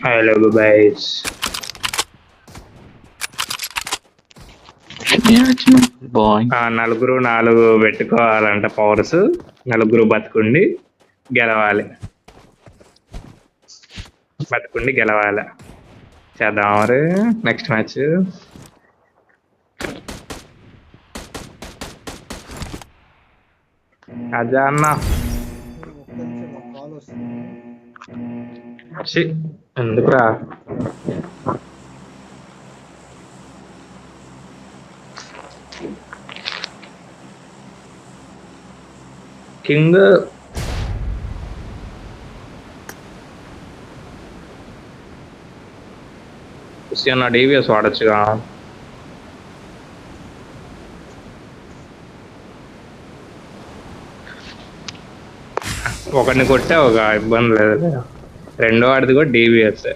Hello guys, bye. నలుగురు 4 పెట్టుకోవాలంట powers. నలుగురు బతుకుండి గెలవాలి. చేద్దాం మరి నెక్స్ట్ మ్యాచ్. అజా అన్న ఒక్క నిమిషం నాకు కాల్ వస్తుంది. ఎందుకురా? కింగ్ నా డీవీఎస్ వాడచ్చుగా. ఒకరిని కొట్టే ఒక ఇబ్బంది లేదు. రెండో వాడిది కూడా డీవీఎస్.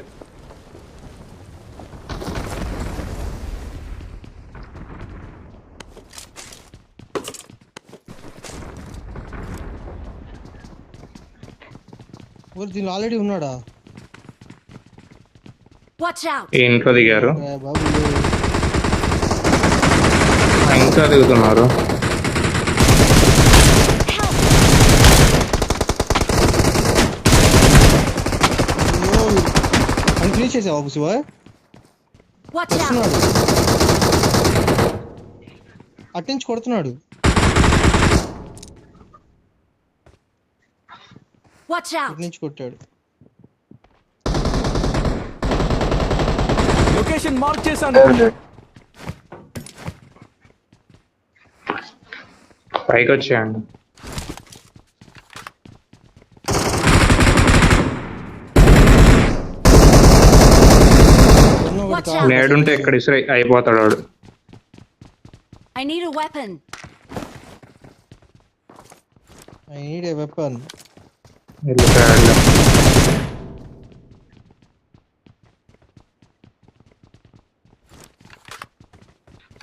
దీనిలో ఆల్రెడీ ఉన్నాడా? ఈ ఇంట్లో దిగారు, బాబు ఇంకా దిగుతున్నారు. అని ఫినిష్ చేసావా బాబు? శివ వస్తున్నాడు, అట్నుంచి కొడుతున్నాడు. నుంచి కొట్టాడు. లొకేషన్ మార్క్ చేశాను. పైకి వచ్చేయండి. నేడుంటే ఎక్కడ ఇసురు అయిపోతాడు వాడు. I need a weapon.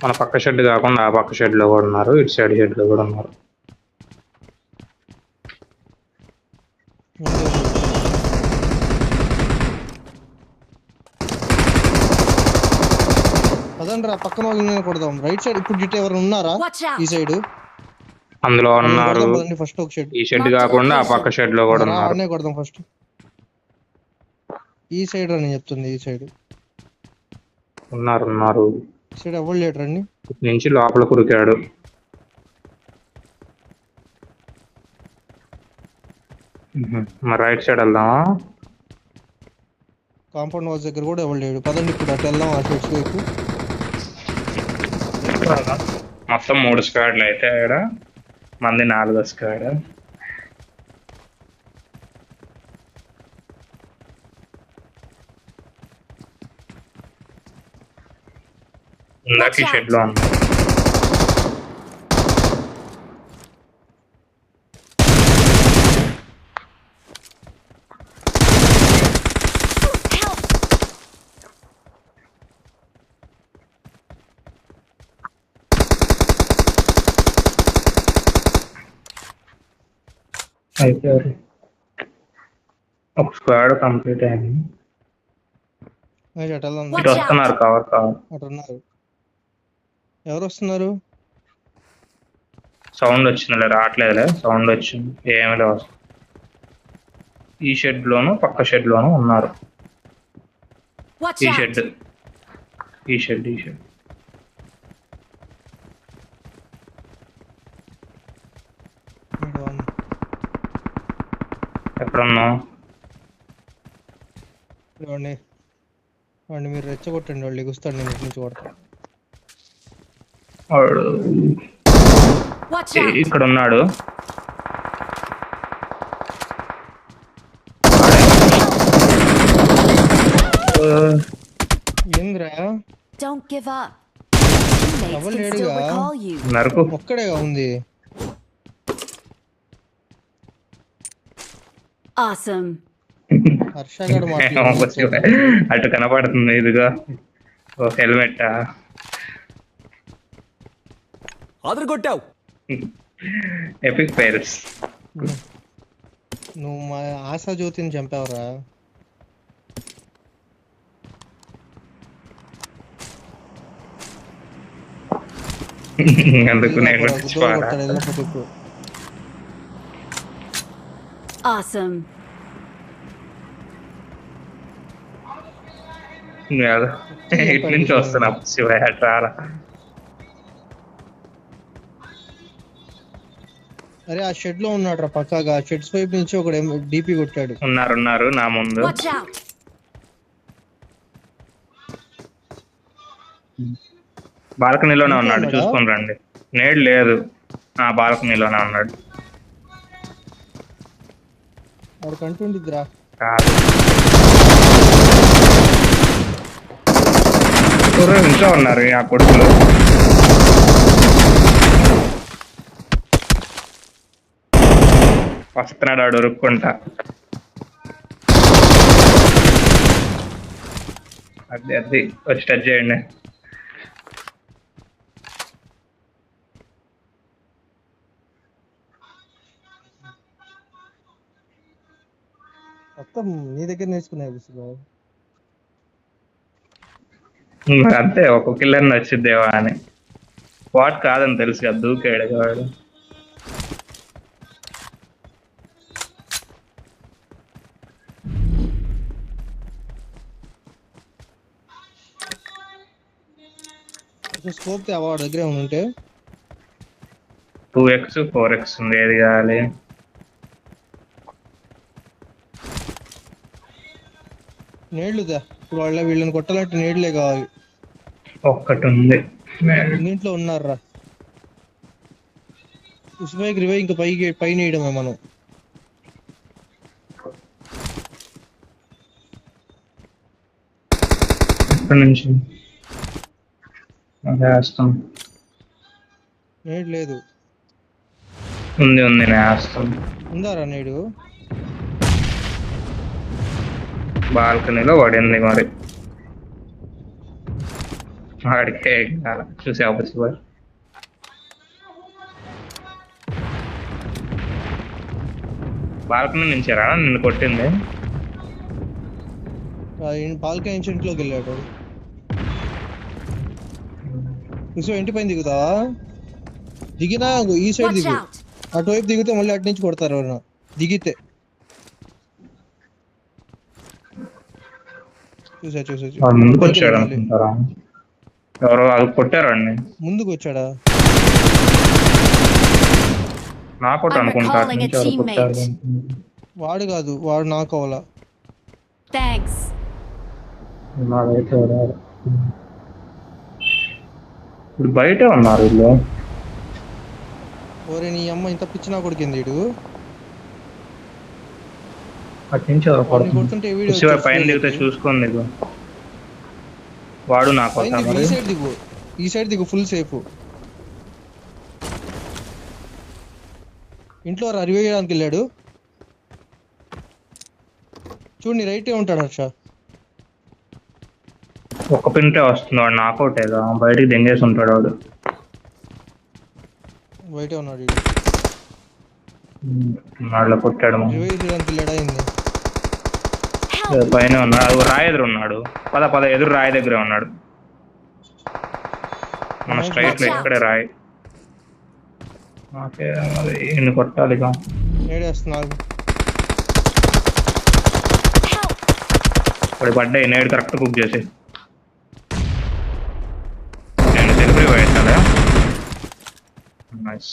మన పక్క షెడ్ కాకుండా ఆ పక్క షెడ్ లో కూడా ఉన్నారు, ఇటు సైడ్ షెడ్ లో కూడా ఉన్నారు. అదండ్రా పక్కన వాళ్ళని కొడదాం. రైట్ సైడ్ ఇప్పుడు గిట్ట ఎవరు ఉన్నారా? ఈ సైడ్ అందులో ఉన్నారు. ఫస్ట్ ఒక షెడ్, ఈ షెడ్ కాకుండా ఆ పక్క షెడ్ లో కూడా ఉన్నారు. అన్నే కొడదాం ఫస్ట్. ఈ సైడ్ అని చెప్తుంది. ఈ సైడ్ ఉన్నారు. ఈ సైడ్ ఎవరు లేడు రండి. ఇటు నుంచి లోపల కురికాడు. మరి రైట్ సైడ్ వెళ్దామా? కాంపౌండ్ వాల్స్ దగ్గర కూడా ఎవరు లేడు. పదండి ఇప్పుడు అటు వెళ్దాం. ఆ సైడ్స్ వైపు మొత్తం 3 స్క్వాడ్లు అయితే ఇక్కడ మంది 4 స్క్వాడ్. ఇందాక ఈ షెడ్ లో ఉంది. అయిపోయారు. ఒక స్క్వాడ్ కంప్లీట్ అయింది. అటు వెళ్దాం. ఇటు వస్తున్నారు. కవర్ అటు ఉన్నారు. ఎవరు వస్తున్నారు? సౌండ్ వచ్చిందిలే, రావట్లేదులే. సౌండ్ వచ్చింది, ఏమి లేవు. ఈ షెడ్ లోను పక్క షెడ్ లోను ఉన్నారు. ఈ షెడ్ ఎక్కడున్నావు? వాడిని మీరు రెచ్చగొట్టండి. వాళ్ళు ఎగుస్తాడు, నేను ఇటు నుంచి కొడతా. ఇక్కడ ఉన్నాడు. ఏంద్రా ఎవరు లేడుగా? నరకు ఒక్కడేగా ఉంది. హర్షగాడు అటు కనపడుతుంది. ఇదిగో హెల్మెట్. అదరగొట్టావు. Epic files. నువ్వు మా ఆశా జ్యోతిని చంపావురా. అందుకు నేను కూడా డోర్ తెచ్చిపోవాలా? కొట్టాడు వెళ్ళకపోతే ఇప్పుడు. Awesome. కాదు. ఇటు నుంచి వస్తున్నా శివయ్య చాలా. అరే ఆ షెడ్ లో ఉన్నాడు రా పక్కాగా. షెడ్స్ వైపు నుంచి ఒకడు డిపి కొట్టాడు. ఉన్నారు నా ముందు. Watch out. బాల్కనీలోనే ఇంకా ఉన్నాడు, ఉన్నాడా? చూసుకొని రండి. నేడు లేదు. బాల్కనీలోనే ఉన్నాడు. వాడు కంటుండిద్దిరా. కాదు. ఇంకా ఉన్నారు ఆ కొడుకులు. వస్తున్నాడు ఆడు ఉరుక్కుంటా. అది వచ్చి టచ్ చేయండి. మొత్తం నీ దగ్గర నేర్చుకున్నాయి బాబు. అంతే, ఒక కిల్లర్ని వచ్చిద్దేవా అని. వాట్ కాదని తెలుసు కదా, దూకాడు వాడు. స్కోప్ తేవా వాడి దగ్గర ఏమైనా ఉంటే. 2x 4x ఉంది, ఏది కావాలి? నేడ్లుదా ఇప్పుడు వీళ్ళని కొట్టాలంటే నేడ్లే కావాలి. ఒక్కటి ఉంది. దీంట్లో ఉన్నారా ఉస్మాయికి రివై ఇంకా పైన వేయడమే మనం. ఎక్కడి నుంచి వేస్తాం? నేడ్ లేదు. ఉంది నేను వేస్తాం. ఉందారా నేడు? బాల్కనీలో పడింది మరి. వాడికే చూసే అవసరం. బాల్కనీ నుంచారా నిన్ను కొట్టింది? బాల్కనీ నుంచి ఇంట్లోకి వెళ్ళాడు. ఇంటి పైన దిగుతావా? దిగినా ఈ సైడ్ Watch దిగు. out. అటువైపు దిగితే మళ్ళీ అటు నుంచి కొడతారు ఎవరైనా దిగితే. చూసా వాడు ముందుకు వచ్చాడు అనుకుంటారా? ఎవరో అది కొట్టారండి. ముందుకు వచ్చాడా? నా కొట్టు అనుకుంటా. I'm recalling a teammate. వాడు కాదు, వాడు నాకు అవలా. Thanks. ఇప్పుడు బయటే ఉన్నారు వీళ్ళు. ఓరే నీ అమ్మ ఇంత పిచ్చి నా కొడుకింది వీడు. అటు నుంచి ఎవరో వాడిని కొడుతుంటే వీడియో శివ పైన దిగితే చూసుకోండి నీకు. వాడు నా కొత్త మరి. ఈ సైడ్ దిగు ఫుల్ సేఫ్. ఇంట్లో రివ్యూ చేయడానికి వెళ్ళాడు. చూడు నీ రైటే ఉంటాడు హర్ష. ఒక్క పింటే వస్తుంది, వాడు నాకౌట్ ఏదో బయటికి దెంగేసి ఉంటాడు వాడు. బయటే ఉన్నాడు. వాళ్ళ కొట్టాడు. రివ్యూ చేయడానికి వెళ్ళాడా ఏంది? పైన ఉన్నాడు, రాయి ఎదురు ఉన్నాడు. పద ఎదురు రాయి దగ్గరే ఉన్నాడు. మన స్ట్రైట్ లో ఇక్కడే రాయి. ఓకే ఇన్ని కొట్టాలి. నేడేస్తున్నారు. ఇప్పుడు పడ్డాయి నేడు కరెక్ట్ కుక్ చేసి. నేను డెలివరీ వేసాడా? నైస్.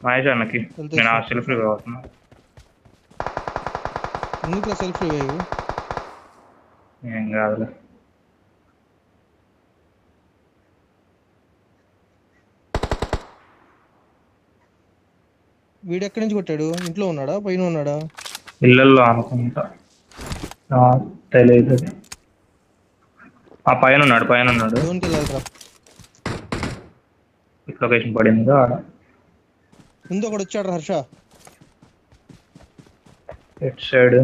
మహేష్ అన్నకి నేను ఆ సెల్ఫ్ రివ్యూ అవుతున్నా. ఎందుకు సెల్ఫ్ రివ్యూ? ఏం కాదులే. వీడు ఎక్కడి నుంచి కొట్టాడు? ఇంట్లో ఉన్నాడా పైన ఉన్నాడా? ఇళ్ళల్లో అనుకుంటా, తెలియదు. ఆ పైన ఉన్నాడు. జోన్కి వెళ్ళాలిరా. లొకేషన్ పడింది ఆడ. ముందు ఒకడు వచ్చాడు హర్ష. ఎట్ సైడ్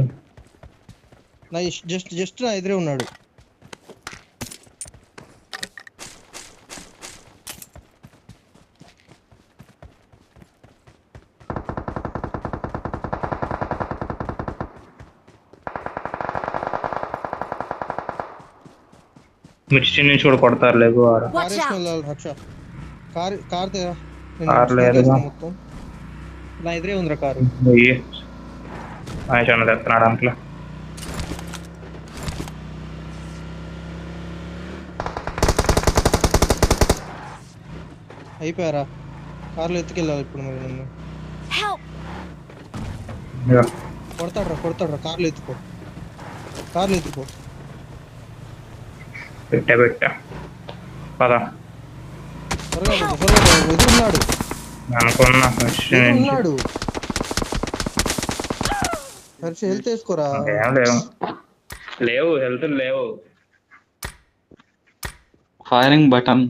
నా జస్ట్ నా ఎదురే ఉన్నాడు. మిర్చి నుంచి కూడా కొడతారు లేవు ఆడ. Watch out. హర్ష కార్ తెరా. కార్ లేదుగా. మొత్తం నా ఎదురే ఉందిరా కారు. మహేష్ అన్న తెస్తున్నాడు అంట్లో. అయిపోయారా కార్లో ఎత్తుకెళ్ళాలి ఇప్పుడు మరి నన్ను. Help! కొడతాడ్రా కార్లో ఎత్తుకో. పెట్టా పద త్వరగా ఎదురున్నాడు. అనుకున్నా హర్ష హెల్త్ వేసుకోరా. ఏం లేవు హెల్త్ లేవు. Firing button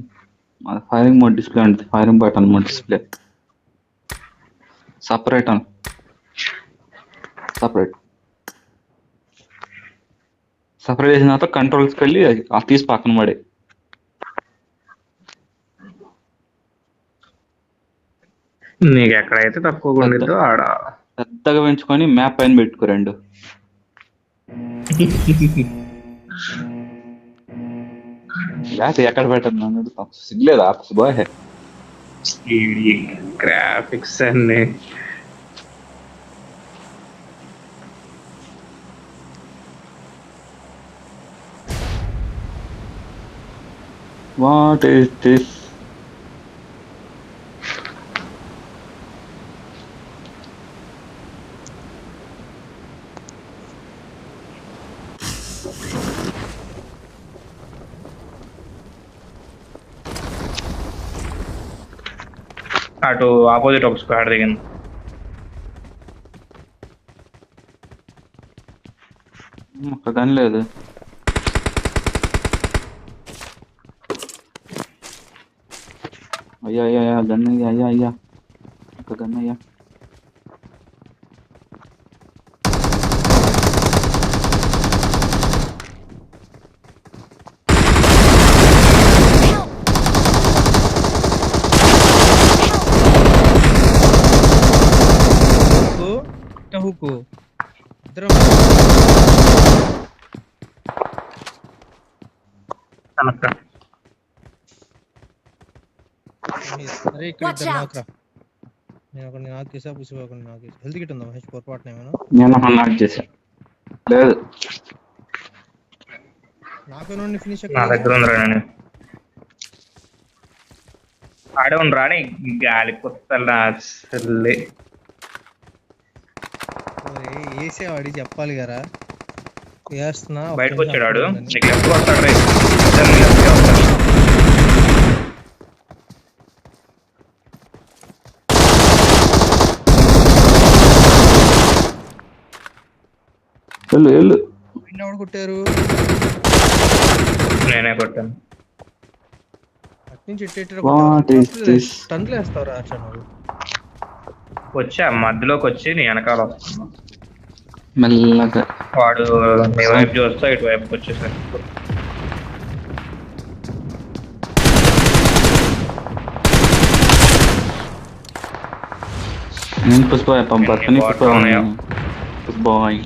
firing mode display ఉంటుంది. Firing button mode display separate చేసిన తర్వాత కంట్రోల్స్కి వెళ్ళి అది తీసి పక్కన పడే. నీకు ఎక్కడైతే తక్కువ ఉండిద్దో ఆడ పెద్దగా పెంచుకొని మ్యాప్ పైన పెట్టుకో రెండు. లేకపోతే ఎక్కడ పెట్టదు సిగ్గులేదా బాయ్. గ్రాఫిక్స్ అన్ని వాట్ ఈస్ దిస్? అటు ఆపోజిట్ ఒక స్క్వాడ్ దిగింది. ఒక్క గన్ లేదు. అయ్యా గన్ అయ్యా ఒక గన్ అయ్యా. హుక్కు ఇద్దరం అరే ఇక్కడ ఇద్దరు నాకురా. నేను ఒకరిని నాకేసా పుసి ఒకరిని నాకేసా. హెల్త్ కిట్ ఉందా మహేష్ పొరపాటున ఏమైనా? నేను నాక్ చేసా లేదు. నాకేనండి ఫినిష్ నా దగ్గర ఉందిరా. నేను ఆడే ఉండి రాని గాలి కొత్తలా అసలే వేసేవాడి చెప్పాలి కదా. వేస్తున్నా బయటకు వచ్చాడు. నీకు లెఫ్ట్ వస్తాడు. వెళ్ళు ఎవడు కొట్టారు? నేనే కొట్టాను. అట్నుంచి టన్లు వేస్తావు రాచాను. వచ్చా మధ్యలోకి వచ్చి నీ వెనకాల వస్తున్నా. మెల్లగా వాడు నీ వైపు చూస్తా ఇటు వైపుకి వచ్చేసాడు. నేను పుష్ప పంపని బాయ్.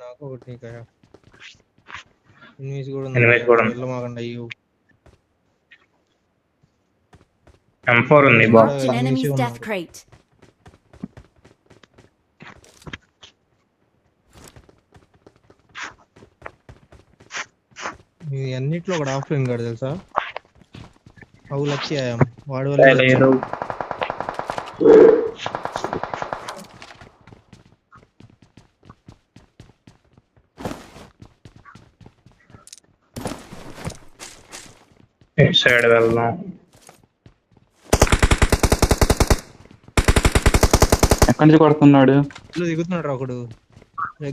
నాకు ఒకటి నీకు ఎనిమిది కూడా ఎనిమిది కూడా ఉంది. వెళ్ళమాకండి అయ్యో. M4 ఉంది box. Marked an enemy's death crate. మీ అన్నిట్లో ఒకటి ఆఫ్లైన్ గాడు తెలుసా? అవు లక్కీ అయ్యాం వాడి వల్ల. లేదు ఇటు సైడ్ వెళ్దాం. ఎక్కడి నుంచి కొడుతున్నాడు? దిగుతున్నాడు ఒకడు.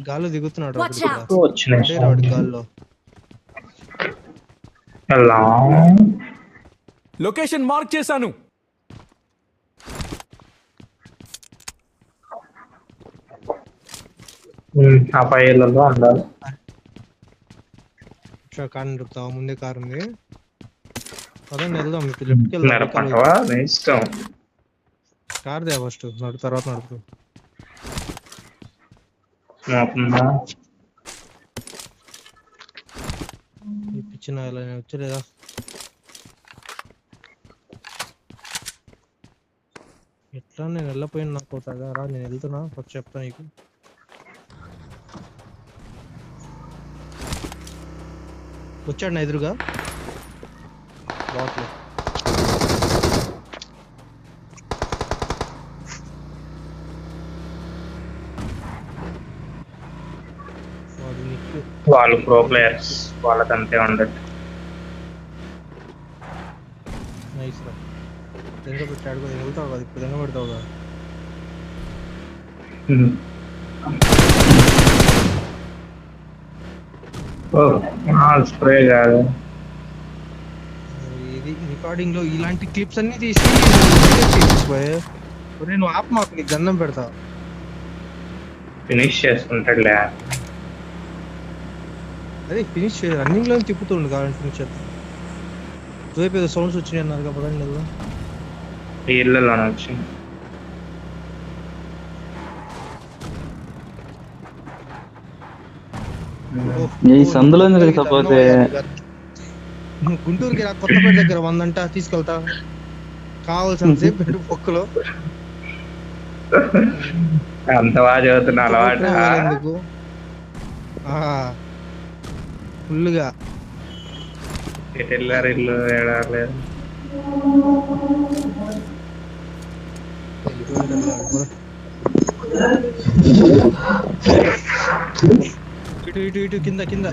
గాల్లో దిగుతున్నాడు Watch out. వచ్చినాయి వాడి గాల్లో. వెళ్దాం. లొకేషన్ మార్క్ చేశాను. ఆ పై ఇళ్ళలో ఉండాలి. కారు నడుపుతావా? ముందే కారు ఉంది. అదండి వెళ్దాం. ఇప్పుడు లెఫ్ట్కి వెళ్దాం. నడపంటావా? నీ ఇష్టం. కార్ దే ఫస్ట్ తర్వాత నడుపు. ఇచ్చిన ఇలా నేను వచ్చలేదా? ఎట్లా నేను వెళ్ళపోయిన నాకు అవుతాగా రా, నేను వెళ్తున్నా ఫస్ట్ చెప్తా నీకు. వచ్చాడు నా ఎదురుగా బాట్లు. వాడు నీకు వాళ్ళు ప్రో ప్లేయర్స్, వాళ్ళకంతే ఉండదు. నైస్ రా. దెంగ పెట్టాడు కదా, వెళ్తావు కదా ఇప్పుడు, దెంగ పెడతావు కదా. స్ప్రే కాదు, ఇది రికార్డింగ్ లో ఇలాంటి క్లిప్స్ అన్ని తీసి నువ్వు ఆప్ మాకు నీకు గంధం పెడతా. ఫినిష్ చేసుకుంటాడులే. అదే ఫినిష్ రన్నింగ్ లో తిప్పుతుండు కావాలంటే ఫినిష్ చేద్దాం. రేపు ఏదో సౌండ్స్ వచ్చినాయి అన్నారు కాబట్టి లేదు. ఈ ఇళ్ళలోనే వచ్చింది. ఈ సందులో ఎందుకు లేకపోతే గుంటూరుకి రా, కొత్తపేట దగ్గర 100 అంట తీసుకెళ్తా, కావాల్సిన సేపు పెట్టు పొక్కులో. అంత బాగా చదువుతున్నా అలవాటు ఎందుకు ఫుల్గా ఎటు వెళ్ళారు, ఇల్లు ఏడాలేదు. ఇటు ఇటు ఇటు కింద కింద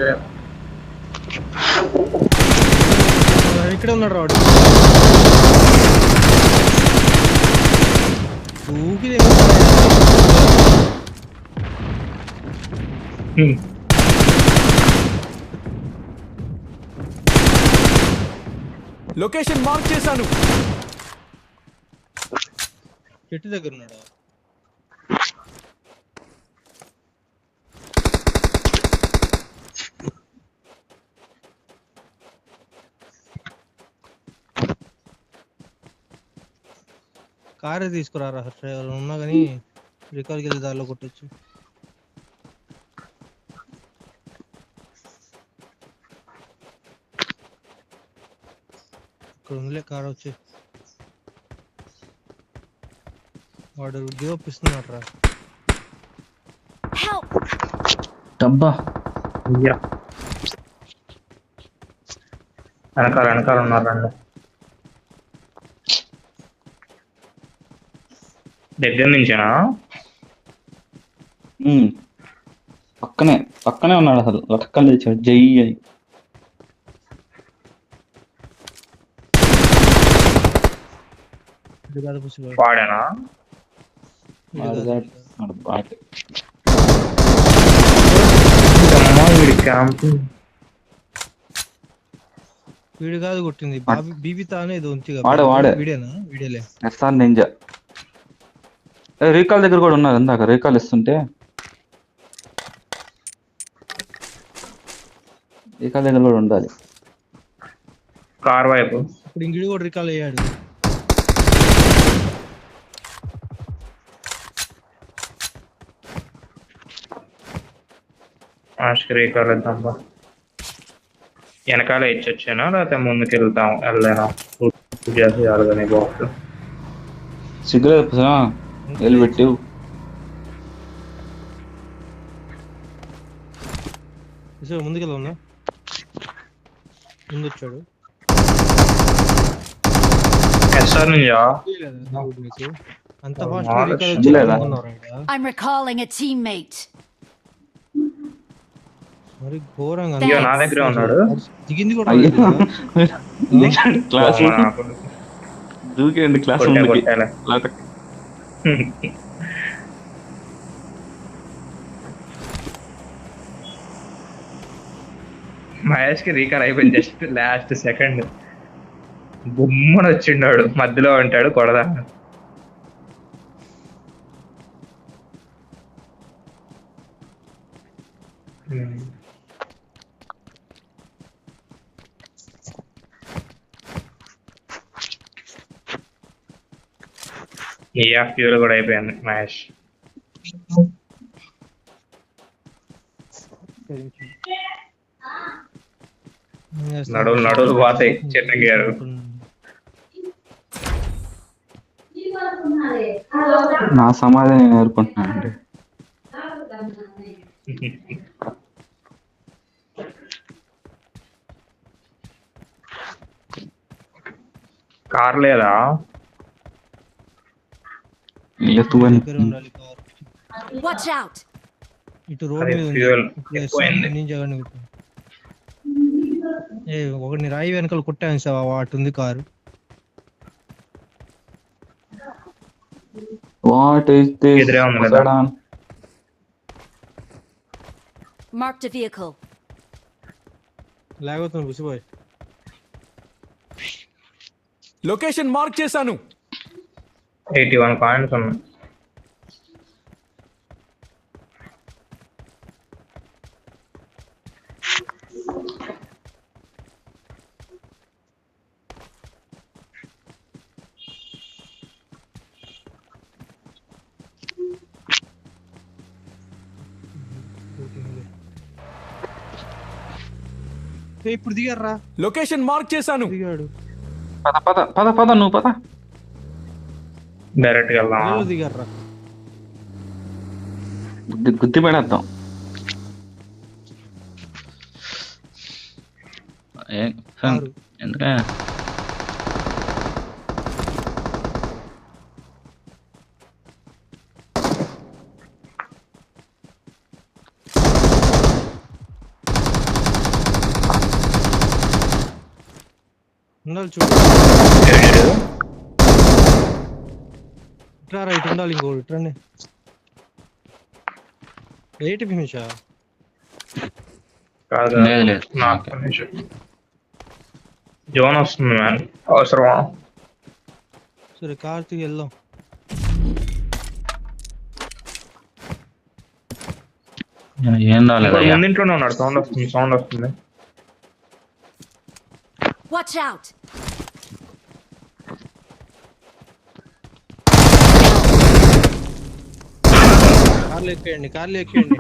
ఇక్కడ ఉన్నాడు రాడు. ఊకి లొకేషన్ మార్క్ చేశాను. చెట్టు దగ్గర ఉన్నాడు. కారే తీసుకురారా హర్ష, ఎవరు ఉన్నా కానీ రికార్డ్కి వెళ్ళి దారిలో కొట్టచ్చు. ఇక్కడ ఉందిలే కార్ వచ్చి. వాడు గివ్ అప్ ఇస్తున్నాడు రా. Help! డబ్బా వెనకాల వెనకాల ఉన్నారండి. దగ్గర నుంచేనా? పక్కనే పక్కనే ఉన్నాడు, అసలు లటక్కలు తెచ్చాడు జై అని. వాడేనా? వీడు కాదు కొట్టింది, బీబితా అనేది ఉంది. వీడేనా? వీడేలే. ఎస్ఆర్ నింజా రీకాల్ దగ్గర కూడా ఉన్నారు. ఇందాక రీకాల్ ఇస్తుంటే రీకాల్ దగ్గర కూడా ఉండాలి. కార్ వైపు ఇప్పుడు ఇంగిడి కూడా రికాల్ అయ్యాడు. రీకాల్ వెళ్దాం. వెనకాల ఇచ్చొచ్చానా లేకపోతే ముందుకు వెళ్ళానా? చేసేయాలి కానీ బాక్స్ సిగ్గులేదు వెళ్ళిపెట్టి. ముందుకెళ్ళా, ముందు వచ్చాడు. ఎస్ఆర్ నుంచా? అంత fast. I'm recalling a teammate. మరి ఘోరంగా నా దగ్గరే ఉన్నాడు. దిగింది కూడా. క్లాస్ దూకేండి క్లాస్ మహేష్ కి రీకాల్ అయిపోయింది. జస్ట్ లాస్ట్ సెకండ్ బొమ్మను వచ్చిండాడు, మధ్యలో ఉంటాడు కొడదా. ఫ్యూల్ కూడా అయిపోయింది మహేష్. నడువులు పోతాయి చిన్న గేరు. నా సమాధి నేను ఎదుర్కొంటున్నానండి. కార్ లేదా? ఎత్తుకొని దగ్గర ఉండాలి కారు. Watch out! ఇటు రోడ్ అది మీద ఉంది. ఫ్యూయల్ ఇప్పుడు ఎక్కువైంది. నుంచి అవన్నీ పెట్టు. ఒకటి రాయి వెనకాల కొట్టాను సార్, అటు ఉంది కారు. వాట్ ఈస్ ఎదురే ఉంది కదా. దిస్? Marked a vehicle. లేకపోతే బుసిబాయ్ లొకేషన్ మార్క్ చేశాను. 81 కాయిన్స్ ఉన్నాయి. ఇప్పుడు దిగారా? లొకేషన్ మార్క్ చేశాను. దిగాడు. పద పద పద పద నువ్వు పద. డైరెక్ట్ గా వెళ్దాం. దిగారా? గుద్ది పెడేద్దాం. ఎందుకే ఉండాలి చూడు. ఇట్రా రైట్ ఉండాలి. ఇంకోటి ఇట్రండి. ఏంటి భీమేషా? కాదు లేదు, లేదు. నాకు జోన్ వస్తుంది మ్యాన్. అవసరమా? సరే కార్తీక్ వెళ్దాం. ఏం రాలేదు. ముందింట్లోనే ఉన్నాడు. సౌండ్ వస్తుంది. Watch out! కార్లు ఎక్కేయండి.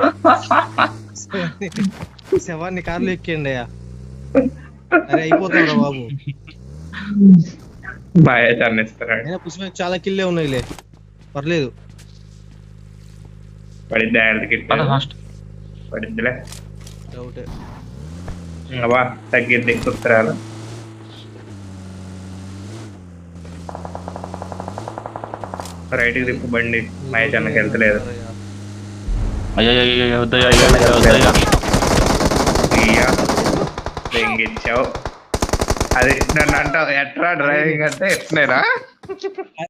శవాన్ని కార్లు ఎక్కేయండి అయ్యా. అరే అయిపోతావురా బాబు. బాగా చర్నిస్తాడు. అయినా పుష్పకి చాలా కిల్లే ఉన్నాయిలే, పర్లేదు. పడిద్ది ఆయనకి. పడిద్దిలే. డౌటే. ఇంకా బా తగ్గిద్ది కుత్తరాలు. రైట్కి తిప్పు బండి. మహేష్ వెళ్తలేదు. ఇచ్చావు అది నన్ను అంటావు. ఎట్రా డ్రైవింగ్ అంటే ఎట్లేనా?